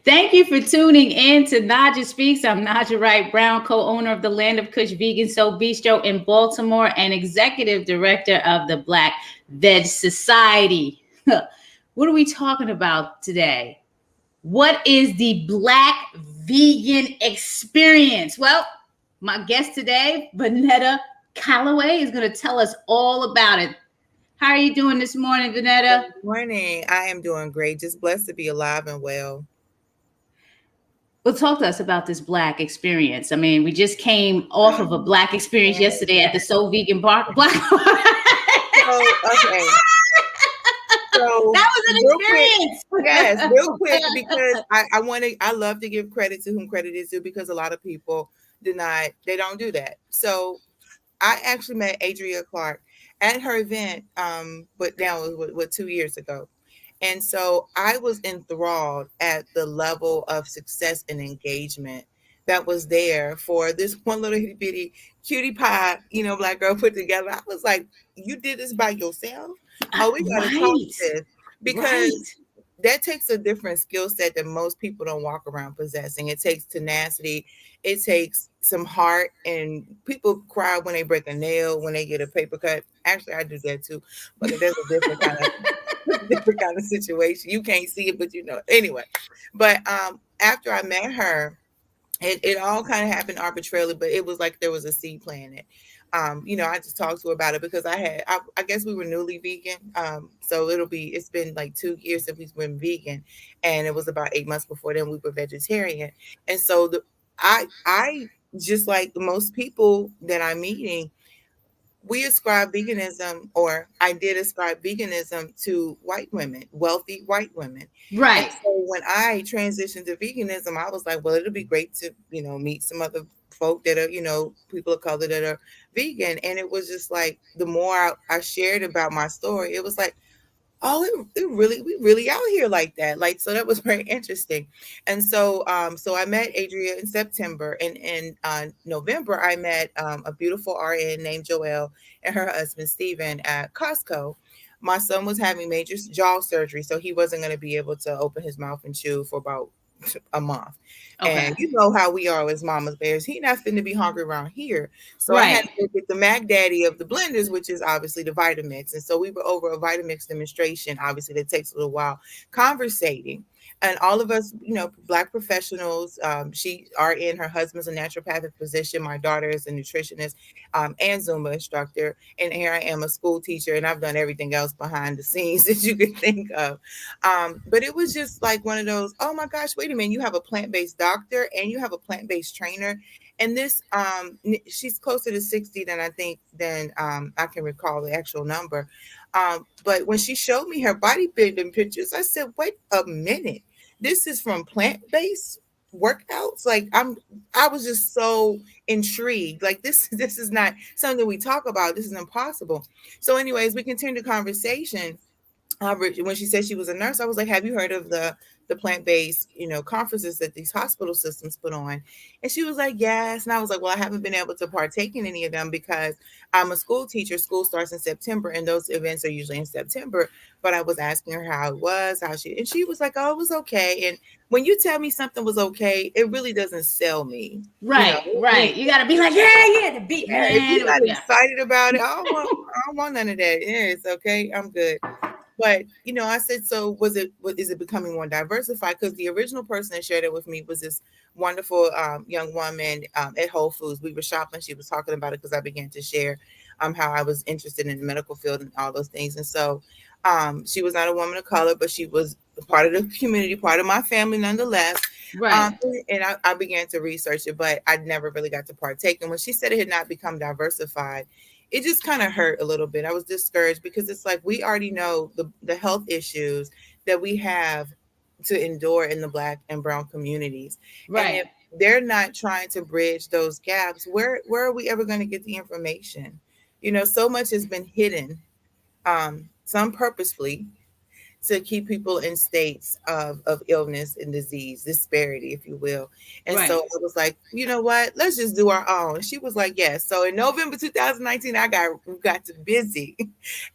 Thank you for tuning in to Naijhas Speaks. I'm Naijha Wright-Brown, co-owner of the Land of Kush Vegan Soul Bistro in Baltimore and executive director of the Black Veg Society. What are we talking about today? What is the Black vegan experience? Well, my guest today, Vonettia Calloway, is going to tell us all about it. How are you doing this morning, Vonettia? Good morning. I am doing great. Just blessed to be alive and well. Well, talk to us about this Black experience. I mean, we just came off of a Black experience yesterday at the Soul Vegan Bar. Black. Okay. So That was an real quick, experience. yes, real quick, because I love to give credit to whom credit is due, because a lot of people they don't do that. So I actually met Adria Clark at her event, but now it was 2 years ago. And so I was enthralled at the level of success and engagement that was there for this one little itty bitty cutie pie, Black girl put together. I was like, you did this by yourself? Oh, we got to talk Right. this, Right. because that takes a different skill set that most people don't walk around possessing. It takes tenacity. It takes some heart, and people cry when they break a nail, when they get a paper cut. Actually, I do that too, but there's a different kind of situation. You can't see it, but Anyway, but after I met her, it all kind of happened arbitrarily, but it was like there was a seed planted. I just talked to her about it because I guess we were newly vegan. So it's been like 2 years since we've been vegan, and it was about 8 months before then we were vegetarian. And so I just like most people that I'm meeting, we ascribe veganism, or I did ascribe veganism to white women, wealthy white women. And Right. so when I transitioned to veganism, I was like, well, it'll be great to, meet some other folk that are, people of color that are vegan. And it was just like, the more I shared about my story, it was like, oh, we really out here like that. Like, so that was very interesting. And so I met Adria in September, and in November I met a beautiful RN named Joelle and her husband Stephen at Costco. My son was having major jaw surgery, so he wasn't going to be able to open his mouth and chew for about a month. Okay. And you know how we are as mama's bears. He not finna be hungry around here. So I had Right. to go get the Mac Daddy of the blenders, which is obviously the Vitamix. And so we were over a Vitamix demonstration. Obviously, that takes a little while, conversating. And all of us, Black professionals, she are in her husband's a naturopathic physician. My daughter is a nutritionist and Zumba instructor. And here I am, a school teacher, and I've done everything else behind the scenes that you could think of. But it was just like one of those, oh my gosh, wait a minute, you have a plant-based doctor and you have a plant-based trainer. And this, she's closer to 60 than I think, than I can recall the actual number. But when she showed me her bodybuilding pictures, I said, wait a minute, this is from plant-based workouts. Like I was just so intrigued. Like this is not something we talk about. This is impossible. So anyways, we continued the conversation. When she said she was a nurse, I was like, have you heard of the plant-based, conferences that these hospital systems put on? And she was like, yes. And I was like, well, I haven't been able to partake in any of them because I'm a school teacher. School starts in September, and those events are usually in September. But I was asking her how it was, and she was like, oh, it was okay. And when you tell me something was okay, it really doesn't sell me. Right. Right. You got to be like, the beat, Yeah, if man. you're not Yeah. excited about it, I don't want none of that. Yeah, it's okay. I'm good. But I said, so is it becoming more diversified? Because the original person that shared it with me was this wonderful young woman at Whole Foods. We were shopping. She was talking about it because I began to share how I was interested in the medical field and all those things. And so she was not a woman of color, but she was part of the community, part of my family nonetheless. Right. And I began to research it, but I never really got to partake. And when she said it had not become diversified, it just kind of hurt a little bit. I was discouraged because it's like we already know the health issues that we have to endure in the Black and brown communities. And Right. if they're not trying to bridge those gaps, where are we ever going to get the information? So much has been hidden, some purposefully, to keep people in states of illness and disease, disparity, if you will. And so Right. I was like, you know what? Let's just do our own. She was like, yes. So in November 2019, we got to busy,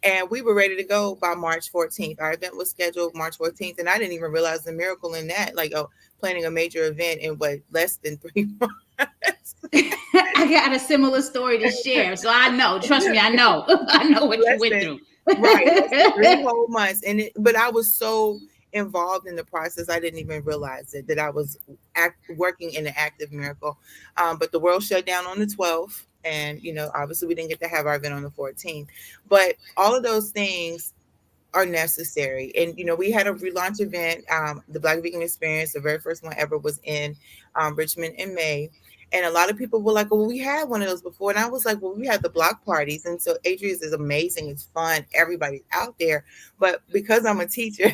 and we were ready to go by March 14th. Our event was scheduled March 14th, and I didn't even realize the miracle in that. Like, oh, planning a major event in what, less than 3 months. I got a similar story to share. So I know, trust me, I know. I know what you less went than through. Right, less than 3 whole months, but I was so involved in the process, I didn't even realize it, that I was working in an active miracle. But the world shut down on the 12th, and obviously we didn't get to have our event on the 14th. But all of those things are necessary. And we had a relaunch event, the Black Vegan Experience. The very first one ever was in Richmond in May. And a lot of people were like, well, we had one of those before. And I was like, well, we had the block parties. And so Adria's is amazing. It's fun. Everybody's out there. But because I'm a teacher,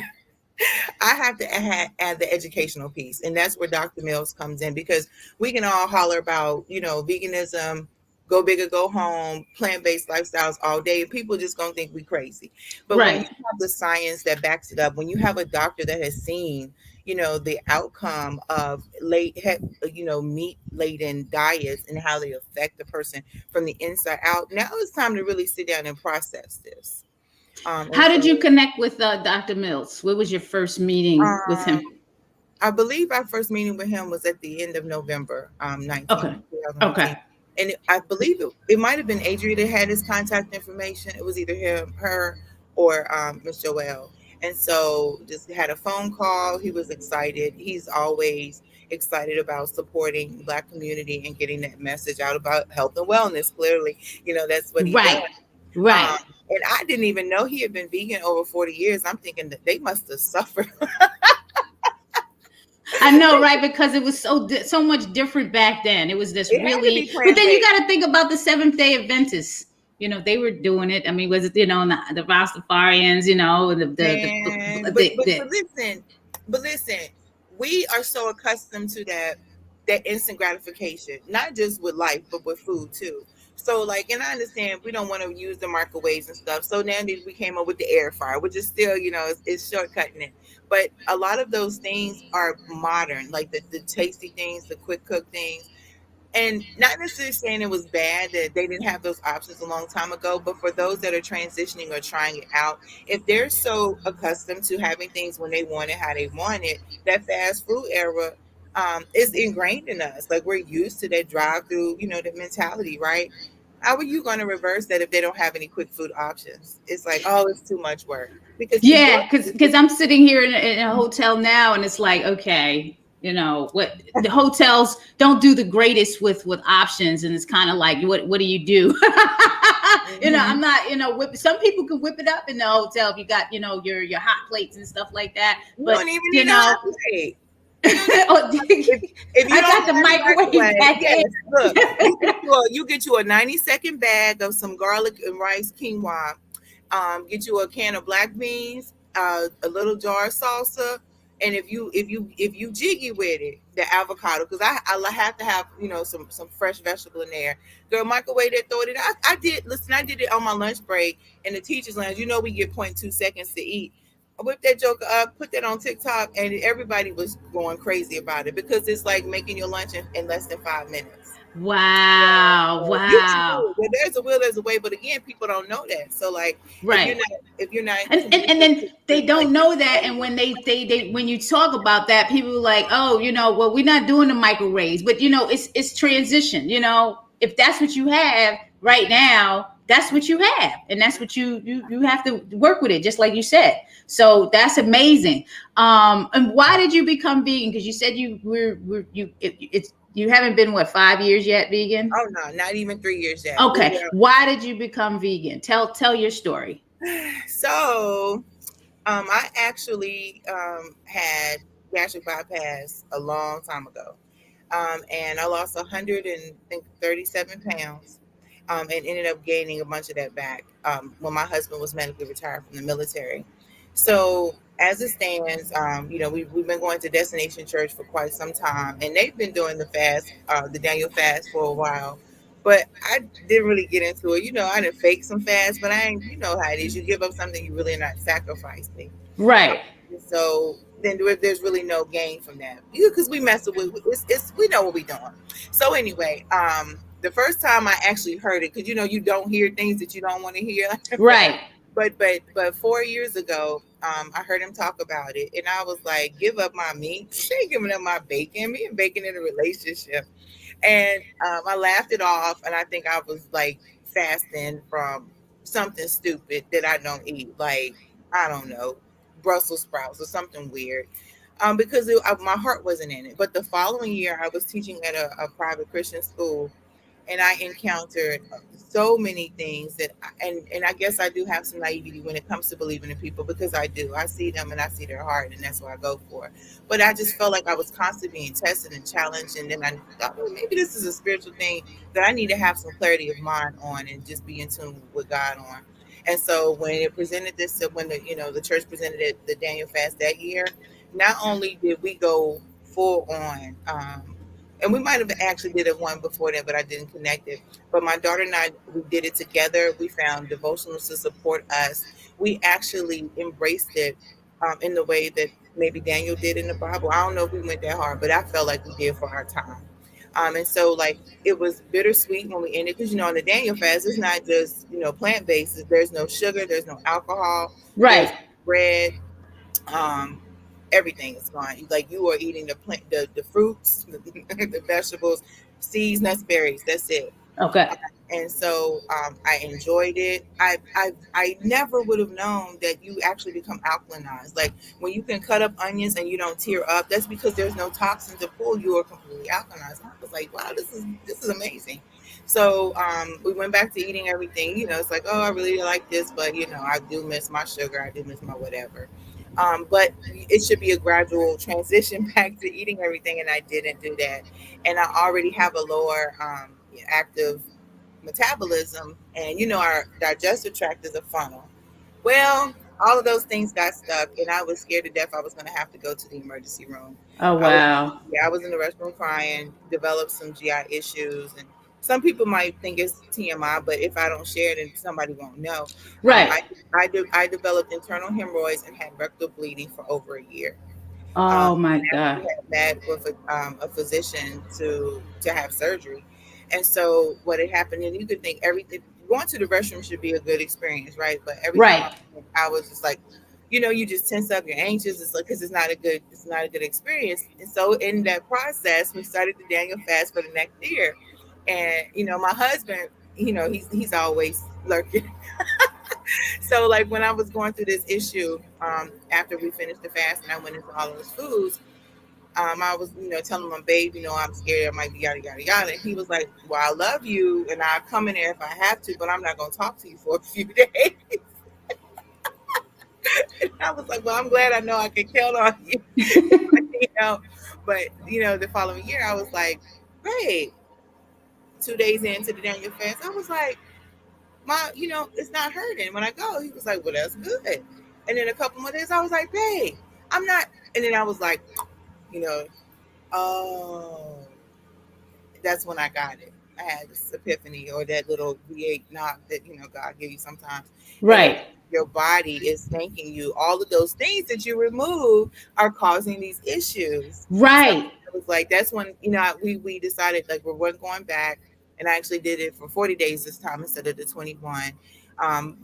I have to add the educational piece. And that's where Dr. Mills comes in, because we can all holler about, veganism, go big or go home, plant-based lifestyles all day. And people just gonna think we crazy. But when you Right. have the science that backs it up, when you have a doctor that has seen, the outcome of meat laden diets and how they affect the person from the inside out, now it's time to really sit down and process this. And How did you so connect with Dr. Mills? What was your first meeting with um, him? I believe our first meeting with him was at the end of November 19th, Okay. 2019. Okay. And I believe it might have been Adria that had his contact information. It was either him, her, or Miss Joelle. And so just had a phone call. He was excited. He's always excited about supporting the Black community and getting that message out about health and wellness. Clearly, that's what he does. Right. Right. And I didn't even know he had been vegan over 40 years. I'm thinking that they must have suffered. I know, right? Because it was so much different back then. It was this It had to really, be but then you plant-based. got to think about the Seventh Day Adventists. They were doing it. I mean, was it the Rastafarians? And Man, but listen, we are so accustomed to that instant gratification, not just with life, but with food too. So like, and I understand we don't want to use the microwaves and stuff. So now that we came up with the air fryer, which is still, it's shortcutting it. But a lot of those things are modern, like the tasty things, the quick cook things. And not necessarily saying it was bad that they didn't have those options a long time ago, but for those that are transitioning or trying it out, if they're so accustomed to having things when they want it, how they want it, that fast food era is ingrained in us. Like we're used to that drive through, the mentality, right? How are you going to reverse that if they don't have any quick food options? It's like, oh, it's too much work. Because Yeah, because I'm sitting here in a hotel now, and it's like, okay, what the hotels don't do the greatest with options, and it's kind of like, what do you do? I'm not, some people can whip it up in the hotel if you got, your hot plates and stuff like that. you But don't even need a hot plate. If you I don't got the microwave back yes, in. look, you get you a 90-second bag of some garlic and rice quinoa. Get you a can of black beans, a little jar of salsa, and if you jiggy with it, the avocado, because I have to have some fresh vegetable in there. Girl, microwave that, throw it in. I did it on my lunch break in the teachers' lounge. We get 0.2 seconds to eat. I whipped that joker up, put that on TikTok, and everybody was going crazy about it because it's like making your lunch in less than 5 minutes. Wow. You can Wow. do it. Well, there's a will, there's a way, but again, people don't know that. So like, Right. if you're not And conditioned then they like don't know that, and when they when you talk about that, people are like, oh, well, we're not doing the microwaves, but it's transition. If that's what you have right now, that's what you have, and that's what you have to work with it, just like you said. So that's amazing. And why did you become vegan? Because you said you haven't been, what, 5 years yet vegan? oh no, not even 3 years yet. Okay, why did you become vegan? Tell your story. So I actually had gastric bypass a long time ago. And I lost 137 pounds, and ended up gaining a bunch of that back when my husband was medically retired from the military. So as it stands, we've been going to Destination Church for quite some time, and they've been doing the fast, the Daniel fast for a while. But I didn't really get into it. I didn't fake some fast, but I ain't, how it is. You give up something you really are not sacrificing. Right. So then there's really no gain from that because we mess with it's we know what we're doing. So anyway, the first time I actually heard it, because you don't hear things that you don't want to hear. Right. But 4 years ago, I heard him talk about it, and I was like, give up my meat. She ain't giving up my bacon. Me and bacon in a relationship. And I laughed it off, and I think I was like fasting from something stupid that I don't eat, like I don't know, Brussels sprouts or something weird, because my heart wasn't in it. But the following year, I was teaching at a private Christian school, and I encountered so many things and I guess I do have some naivety when it comes to believing in people, because I do. I see them and I see their heart, and that's what I go for. But I just felt like I was constantly being tested and challenged, and then I thought, well, maybe this is a spiritual thing that I need to have some clarity of mind on and just be in tune with God on. And so when it presented this, when the church presented it, the Daniel fast that year, not only did we go full on, and we might have actually did it one before that, but I didn't connect it. But my daughter and I, we did it together. We found devotionals to support us. We actually embraced it in the way that maybe Daniel did in the Bible. I don't know if we went that hard, but I felt like we did for our time. And so like it was bittersweet when we ended, because on the Daniel fast, it's not just plant based. There's no sugar, there's no alcohol, there's Right. bread, um, everything is gone. Like you are eating the plant, the fruits, the vegetables, seeds, nuts, berries. That's it. Okay. And so I enjoyed it. I never would have known that you actually become alkalinized. Like when you can cut up onions and you don't tear up, that's because there's no toxin to pull. You are completely alkalinized. And I was like, wow, this is amazing. So we went back to eating everything. It's like, oh, I really like this, but I do miss my sugar. I do miss my whatever. But it should be a gradual transition back to eating everything, and I didn't do that. And I already have a lower active metabolism, and our digestive tract is a funnel. Well, all of those things got stuck, and I was scared to death I was going to have to go to the emergency room. Oh, I was, wow. yeah, I was in the restroom crying, developed some GI issues, and some people might think it's TMI, but if I don't share it, then somebody won't know. Right. I developed internal hemorrhoids and had rectal bleeding for over a year. Oh, my And God. actually had met with a physician to have surgery. And so what had happened, and you could think everything going to the restroom should be a good experience, right? But every time Right. I was just like, you just tense up, you're anxious. It's like because it's not a good experience. And so in that process, we started the Daniel fast for the next year. And my husband, he's always lurking. So like when I was going through this issue, after we finished the fast and I went into all those foods, I was, telling him, babe, I'm scared I might be yada yada yada. And he was like, well, I love you and I'll come in there if I have to, but I'm not gonna talk to you for a few days. And I was like, well, I'm glad I know I can count on you. you know. But the following year I was like, babe, 2 days into the Daniel fast, I was like, it's not hurting when I go. He was like, well, that's good. And then a couple more days, I was like, babe, I'm not. And then I was like, you know, oh, that's when I got it. I had this epiphany, or that little V8 knock that God gave you sometimes, and Right. your body is thanking you. All of those things that you remove are causing these issues. So Right. it was like that's when we decided like we weren't going back, and I actually did it for 40 days this time instead of the 21.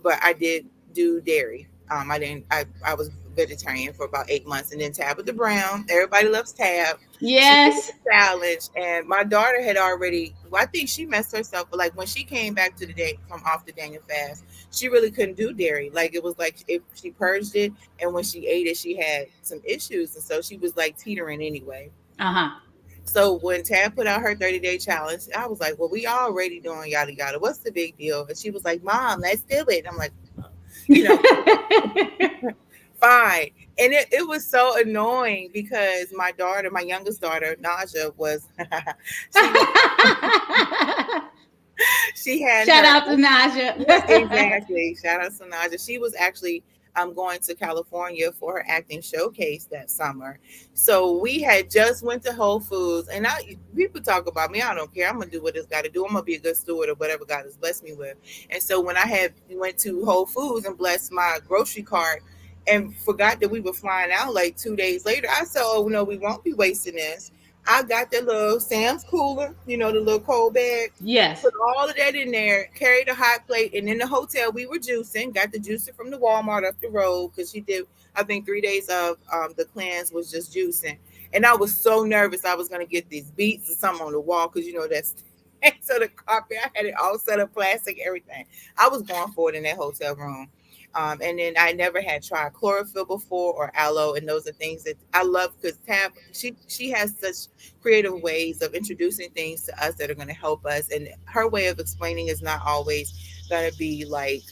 But I did do dairy. I didn't. I was vegetarian for about 8 months, and then Tabitha Brown. Everybody loves Tab. She did the Yes. challenge, and my daughter had already. Well, I think she messed herself, but like when she came back to the day from off the Daniel fast, she really couldn't do dairy. Like it was like if she purged it, and when she ate it, she had some issues, and so she was like teetering anyway. Uh-huh. So when Tab put out her 30-day challenge, I was like, "Well, we already doing yada yada. What's the big deal?" And she was like, "Mom, let's do it." And I'm like, you know, fine. And it was so annoying because my daughter, my youngest daughter, Naijha, was she was she had Shout her. out to Yes, Naijha. exactly. Shout out to Naijha. She was actually going to California for her acting showcase that summer. So we had just went to Whole Foods, and people talk about me. I don't care. I'm gonna do what it's got to do. I'm gonna be a good steward of whatever God has blessed me with. And so when I had went to Whole Foods and blessed my grocery cart, and forgot that we were flying out like 2 days later. I said, "Oh no, we won't be wasting this." I got the little Sam's cooler, the little cold bag. Yes. Put all of that in there. Carried a hot plate, and in the hotel we were juicing. Got the juicer from the Walmart up the road because she did. I think 3 days of the cleanse was just juicing, and I was so nervous I was gonna get these beats or something on the wall because that's. So the carpet, I had it all set up, plastic, everything. I was going for it in that hotel room. And then I never had tried chlorophyll before or aloe, and those are things that I love because Tab she has such creative ways of introducing things to us that are going to help us, and her way of explaining is not always going to be like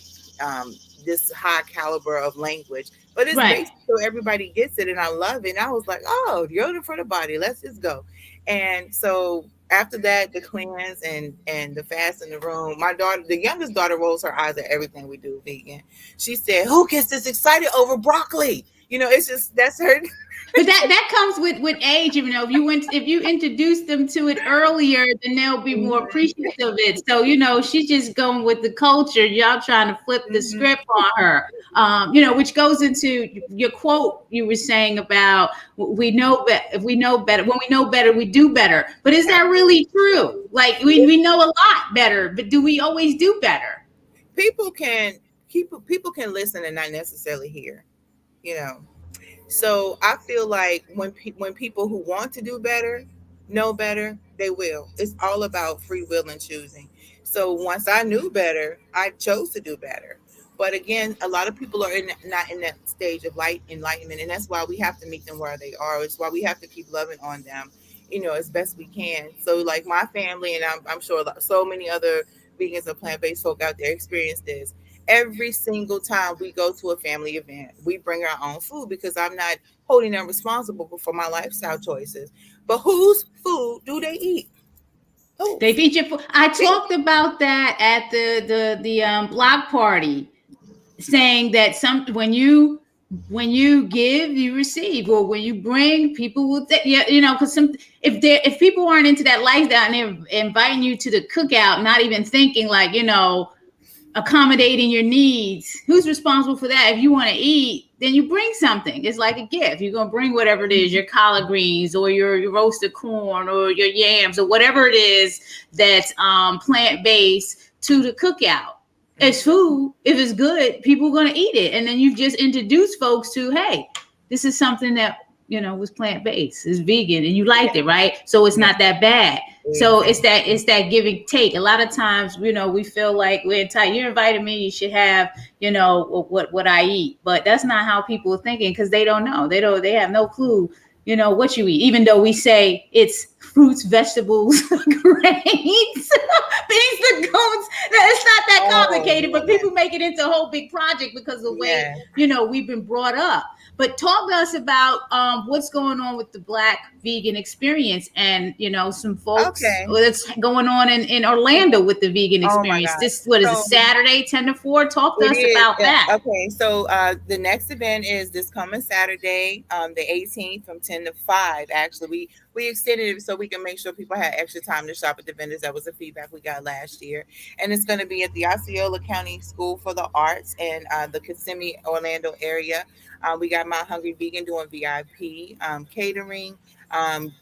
this high caliber of language, but it's Right. basic so everybody gets it, and I love it. And I was like, oh, deodorant for the body, let's just go. And so after that, the cleanse and the fast in the room, my daughter, the youngest daughter, rolls her eyes at everything we do vegan. She said, "Who gets this excited over broccoli?" It's just that's her. But that comes with age. If you introduce them to it earlier, then they'll be more appreciative of it. So she's just going with the culture. Y'all trying to flip the Mhm. script on her. Which goes into your quote you were saying about we know if we know better, when we know better, we do better. But is that really true? Like we know a lot better, but do we always do better? People can people can listen and not necessarily hear. You know, So I feel like when people who want to do better know better, they will. It's all about free will and choosing. So once I knew better, I chose to do better. But again, a lot of people are not in that stage of light enlightenment, and that's why we have to meet them where they are. It's why we have to keep loving on them, as best we can. So like my family, and I'm sure so many other vegans and plant-based folk out there experience this. Every single time we go to a family event, we bring our own food because I'm not holding them responsible for my lifestyle choices. But whose food do they eat? They Whose? feature. I They, talked about that at the block party, saying that when you give, you receive, or when you bring, people will yeah, because if people aren't into that lifestyle and they're inviting you to the cookout, not even thinking like accommodating your needs, who's responsible for that? If you want to eat, then you bring something. It's like a gift. You're gonna bring whatever it is, your collard greens or your roasted corn or your yams or whatever it is that's plant-based to the cookout. It's food. If it's good, people are gonna eat it. And then you just introduce folks to, hey, this is something that was plant-based, it's vegan, and you liked yeah, it, right? So it's yeah, not that bad. So it's exactly. that give and take. A lot of times, we feel like we're entitled. You invited me, you should have, what I eat. But that's not how people are thinking, because they don't know. They have no clue, what you eat. Even though we say it's fruits, vegetables, grains, beans, legumes. It's not that Oh complicated, but man, people make it into a whole big project because of the way, yeah. we've been brought up. But talk to us about what's going on with the Black vegan experience, and some folks Okay. what's going on in Orlando with the vegan Oh my experience. gosh. This, what is it, So Saturday 10 to 4? Talk to it us is. about that. Okay. So the next event is this coming Saturday, the 18th from 10 to 5. Actually, we extended it so we can make sure people had extra time to shop at the vendors. That was the feedback we got last year. And it's going to be at the Osceola County School for the Arts and the Kissimmee, Orlando area. We got My Hungry Vegan doing VIP catering. Um,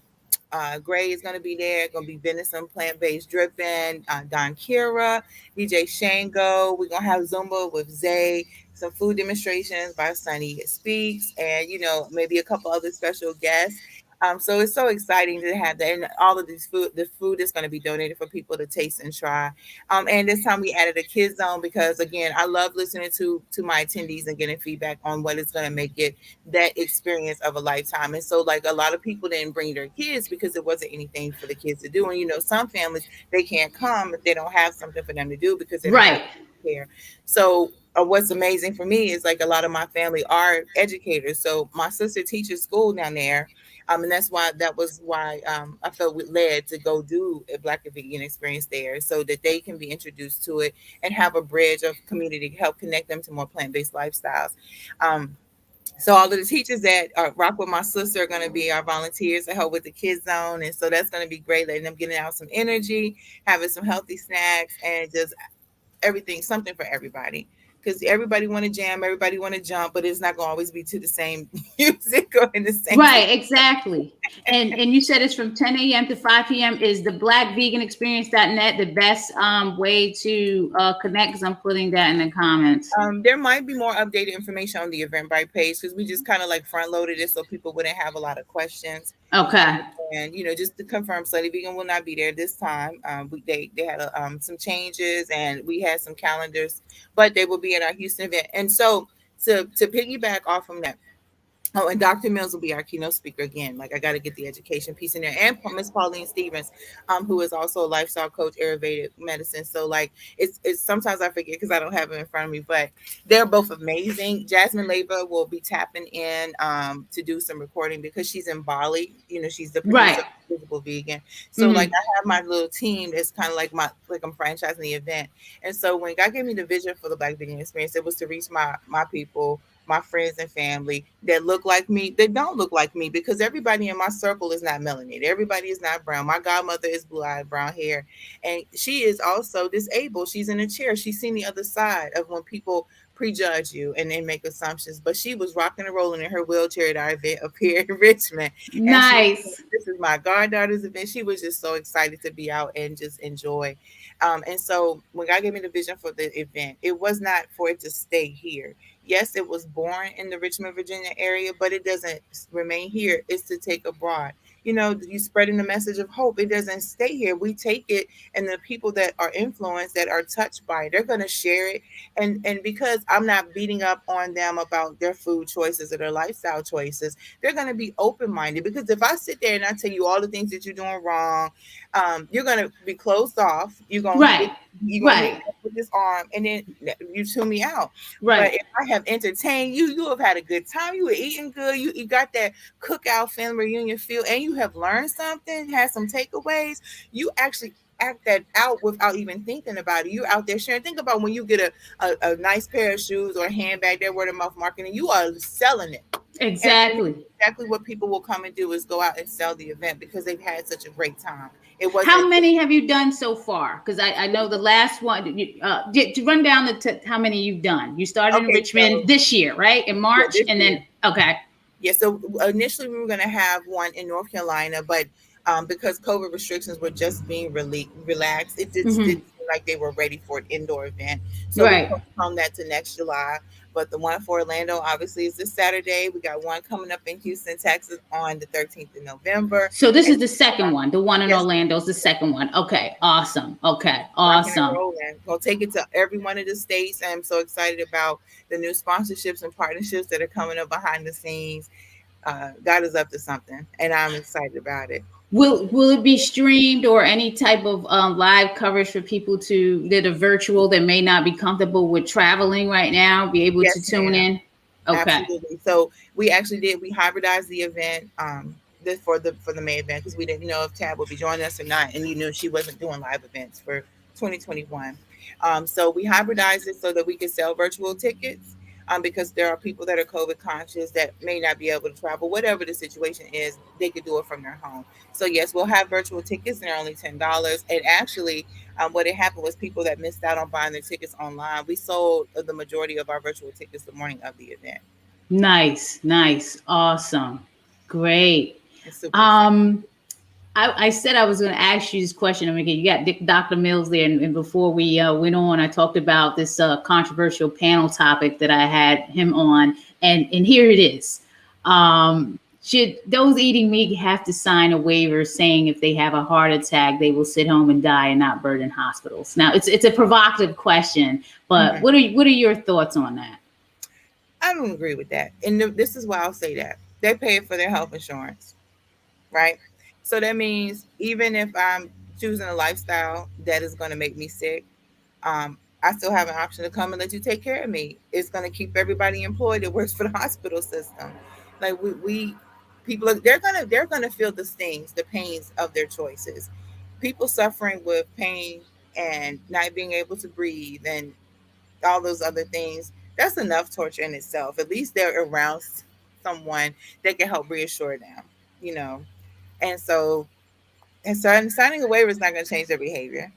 Gray is going to be there. Going to be venison, plant-based dripping. Don Kira, DJ Shango. We're going to have Zumba with Zay. Some food demonstrations by Sunny Speaks, and maybe a couple other special guests. So it's so exciting to have that, and all of the food is going to be donated for people to taste and try. And this time we added a kids zone because again, I love listening to my attendees and getting feedback on what is going to make it that experience of a lifetime. And so like a lot of people didn't bring their kids because it wasn't anything for the kids to do. And some families, they can't come if they don't have something for them to do because they don't have Right. care. So what's amazing for me is like a lot of my family are educators. So my sister teaches school down there. And that was why I felt led to go do a Black and Vegan experience there so that they can be introduced to it and have a bridge of community to help connect them to more plant-based lifestyles. Um, so all of the teachers that rock with my sister are going to be our volunteers to help with the kids zone, and so that's going to be great. Letting them getting out some energy, having some healthy snacks, and just everything, something for everybody. because everybody want to jam, everybody want to jump, but it's not going to always be to the same music or in the same Right, exactly. And you said it's from 10 a.m. to 5 p.m. Is the blackveganexperience.net the best way to connect? Because I'm putting that in the comments. There might be more updated information on the Eventbrite page because we just kind of like front loaded it so people wouldn't have a lot of questions. Okay. And just to confirm, Slutty Vegan will not be there this time. They had some changes and we had some calendars, but they will be at our Houston event. And so to piggyback off from that. Oh, and Dr. Mills will be our keynote speaker again. Like I got to get the education piece in there, and Miss Pauline Stevens, who is also a lifestyle coach, Ayurvedic medicine. So like it's sometimes I forget because I don't have it in front of me, but they're both amazing. Jasmine Leva will be tapping in to do some recording because she's in Bali. She's the producer Right. of Visible Vegan. So like I have my little team that's kind of like I'm franchising the event. And so when God gave me the vision for the Black Vegan Experience, it was to reach my people, my friends and family that look like me, that don't look like me, because everybody in my circle is not melanated. Everybody is not brown. My godmother is blue-eyed, brown hair, and she is also disabled. She's in a chair. She's seen the other side of when people prejudge you and then make assumptions. But she was rocking and rolling in her wheelchair at our event up here in Richmond. And she, Nice. this is my goddaughter's event. She was just so excited to be out and just enjoy. And so when God gave me the vision for the event, it was not for it to stay here. Yes, it was born in the Richmond, Virginia area, but it doesn't remain here. It's to take abroad. You spreading the message of hope. It doesn't stay here. We take it, and the people that are influenced, that are touched by it, they're going to share it. And because I'm not beating up on them about their food choices or their lifestyle choices, they're going to be open minded. Because if I sit there and I tell you all the things that you're doing wrong, you're going to be closed off. Right. You're gonna hit Right. with this arm, and then you tune me out. But Right. if I have entertained you, you have had a good time, you were eating good, you got that cookout family reunion feel, and you have learned something, had some takeaways, you actually act that out without even thinking about it. You're out there sharing. Think about when you get a nice pair of shoes or a handbag, they're word of mouth marketing, you are selling it. And Exactly. exactly what people will come and do is go out and sell the event because they've had such a great time. It wasn't How many have you done so far? Because I know the last one, to run down how many you've done. You started in okay. So Richmond this year, right? In yeah, March. this And year. then, okay. Yeah, so initially we were going to have one in North Carolina, but because COVID restrictions were just being relaxed, didn't seem like they were ready for an indoor event. So we Right. postponed that to next July. But the one for Orlando obviously is this Saturday. We got one coming up in Houston, Texas on the 13th of November. So this And is the second one. The one in yes, Orlando is the second one. Okay. Awesome. Okay. rocking and Awesome. rolling. Gonna take it to every one of the states. I'm so excited about the new sponsorships and partnerships that are coming up behind the scenes. God is up to something, and I'm excited about it. Will it be streamed or any type of live coverage for people that are virtual that may not be comfortable with traveling right now, be able to Yes, tune ma'am. in? Okay. Absolutely. So we hybridized the event for the May event because we didn't know if Tab would be joining us or not, and you knew she wasn't doing live events for 2021. So we hybridized it so that we could sell virtual tickets. Because there are people that are COVID conscious that may not be able to travel, whatever the situation is, they could do it from their home. So yes, we'll have virtual tickets, and they're only $10. And actually, what had happened was people that missed out on buying their tickets online. We sold the majority of our virtual tickets the morning of the event. Nice. Nice. Awesome. Great. It's super exciting. Um, I said I was going to ask you this question. I mean, you got Dr. Mills there, and before we went on, I talked about this controversial panel topic that I had him on, and here it is. Should those eating meat have to sign a waiver saying if they have a heart attack, they will sit home and die and not burden hospitals? Now, it's a provocative question, but Mhm. what are your thoughts on that? I don't agree with that. And this is why I'll say that. They're paying for their health insurance, right? So that means even if I'm choosing a lifestyle that is going to make me sick, I still have an option to come and let you take care of me. It's going to keep everybody employed that works for the hospital system. Like we people are, they're gonna feel the stings, the pains of their choices. People suffering with pain and not being able to breathe and all those other things. That's enough torture in itself. At least they're around someone that can help reassure them, you know. And so, signing a waiver is not going to change their behavior.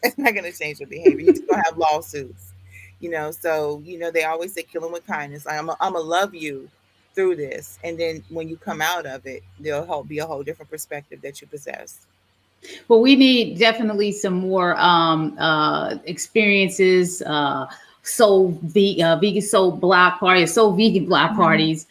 It's not going to change their behavior. You're just going to have lawsuits. So they always say kill them with kindness. Like, I'm gonna love you through this, and then when you come out of it, there'll be a whole different perspective that you possess. Well, we need definitely some more experiences. Vegan soul block parties, soul vegan block parties,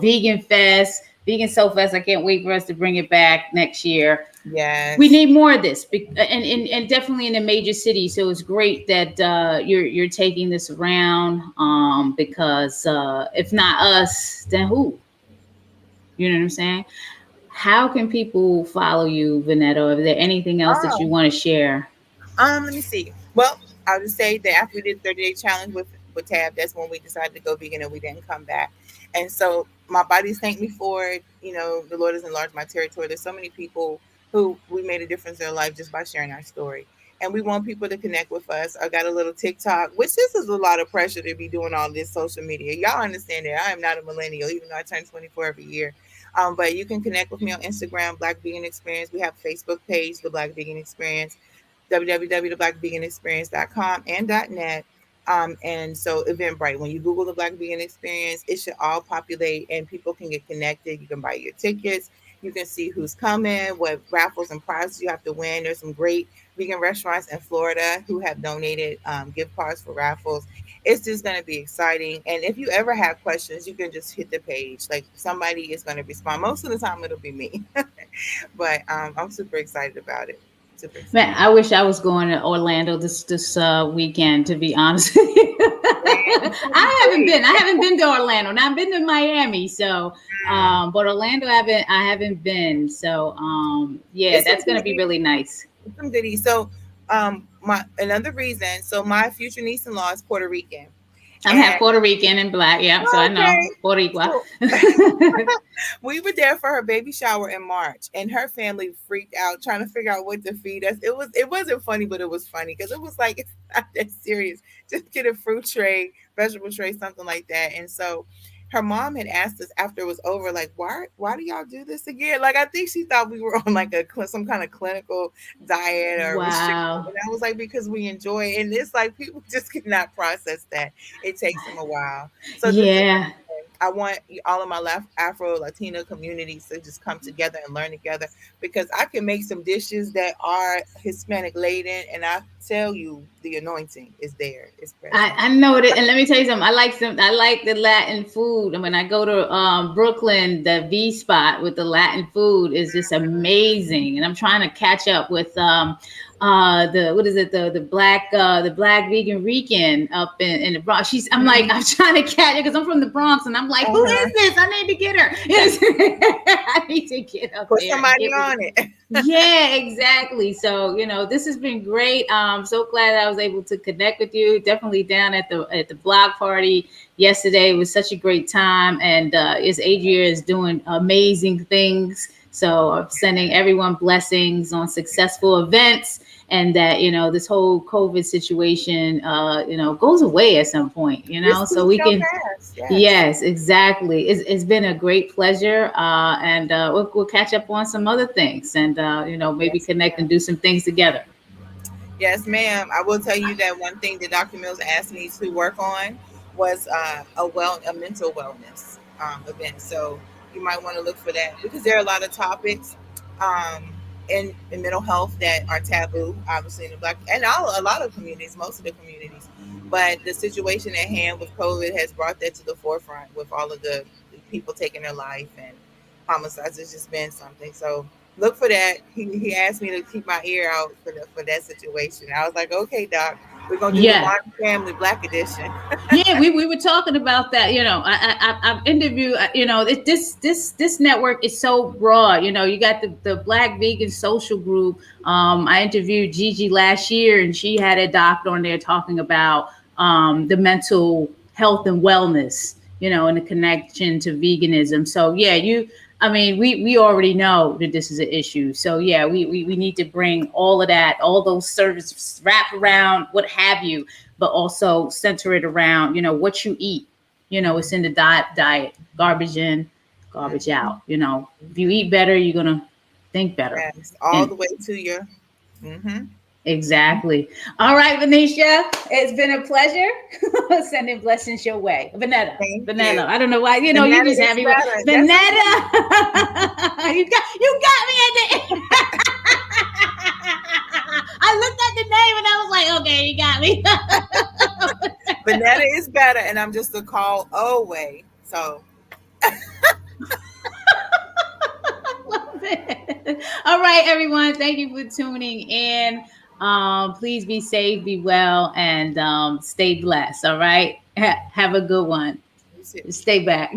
vegan fest, vegan soul fest. I can't wait for us to bring it back next year. We Yes. need more of this, and definitely in the major cities. So it's great that you're taking this around, because if not us, then who? You know what I'm saying? How can people follow you, Vonettia? Is there anything else that you Oh, want to share? let me see. Well, I'll just say that after we did 30-day challenge with Tab, that's when we decided to go vegan and we didn't come back. And so my body's thanked me for it. The Lord has enlarged my territory. There's so many people who we made a difference in their life just by sharing our story. And we want people to connect with us. I got a little TikTok, which this is a lot of pressure to be doing all this social media. Y'all understand that I am not a millennial, even though I turn 24 every year. But you can connect with me on Instagram, Black Vegan Experience. We have a Facebook page, The Black Vegan Experience, www.blackveganexperience.com and .net. And so Eventbrite, when you Google the Black Vegan Experience, it should all populate and people can get connected. You can buy your tickets. You can see who's coming, what raffles and prizes you have to win. There's some great vegan restaurants in Florida who have donated gift cards for raffles. It's just going to be exciting. And if you ever have questions, you can just hit the page. Like, somebody is going to respond. Most of the time, it'll be me. But I'm super excited about it. Super excited. Man, I wish I was going to Orlando this weekend. To be honest, I haven't been to Orlando. Now I've been to Miami, so but Orlando I haven't been. So yeah, It's some that's gonna be goodies. really nice. It's some goodies. So my another reason. So my future niece-in-law is Puerto Rican, I'm half and Puerto Rican and black, yeah. So I know okay, Boricua. so we were there for her baby shower in March, and her family freaked out trying to figure out what to feed us. It wasn't funny, but it was funny because it was like, it's not that serious. Just get a fruit tray, vegetable tray, something like that. And so her mom had asked us after it was over, like, why do y'all do this again? Like, I think she thought we were on like some kind of clinical diet or restriction. Wow. And I was like, because we enjoy it. And it's like people just cannot process that. It takes them a while. So this is, Yeah. I want all of my Afro Latino communities to just come together and learn together, because I can make some dishes that are Hispanic laden, and I tell you, the anointing is there, it's present. I know it, and let me tell you something. I like the Latin food, and when I go to Brooklyn, the V spot with the Latin food is just amazing. And I'm trying to catch up with the what is it, the black vegan Rican up in the Bronx. I'm like, I'm trying to catch it because I'm from the Bronx, and I'm like, who is this? I need to get her. Yes. I need to get up Put there and somebody get with on it. yeah, exactly. So, this has been great. I'm so glad I was able to connect with you. Definitely down at the block party yesterday. It was such a great time. And Adria is doing amazing things. So I'm sending everyone blessings on successful events, and that, this whole COVID situation, goes away at some point, This so too we shall can. pass. Yes. Yes, exactly. It's been a great pleasure, and we'll catch up on some other things, and maybe Yes, connect ma'am. and do some things together. Yes, ma'am. I will tell you that one thing that Dr. Mills asked me to work on was a mental wellness event. So you might want to look for that, because there are a lot of topics um, in mental health that are taboo, obviously in the Black and a lot of communities, most of the communities. But the situation at hand with COVID has brought that to the forefront, with all of the people taking their life and homicides. It's just been something. So look for that. He asked me to keep my ear out for that situation. I was like, okay, doc, we're gonna do the Yeah, Modern Family Black Edition. yeah, we were talking about that. I've interviewed. This network is so broad. You got the Black Vegan Social Group. I interviewed Gigi last year, and she had a doctor on there talking about the mental health and wellness. And the connection to veganism. So yeah, I mean, we already know that this is an issue. So yeah, we need to bring all of that, all those services, wrap around, what have you, but also center it around, what you eat. It's in the diet, garbage in, garbage Mhm. out. If you eat better, you're gonna think better. Yes, all And the way to your. Hmm. Exactly. All right, Venetia, it's been a pleasure. Sending blessings your way. Vanetta. Thank Vanetta. you. I don't know why, you know, you Vanetta just is happy with better. Vanetta. You got me at the end. I looked at the name and I was like, okay, you got me. Vanetta is better, and I'm just a call away. So Love it. All right, everyone. Thank you for tuning in. Please be safe, be well, and stay blessed. All right. Have a good one. Stay back.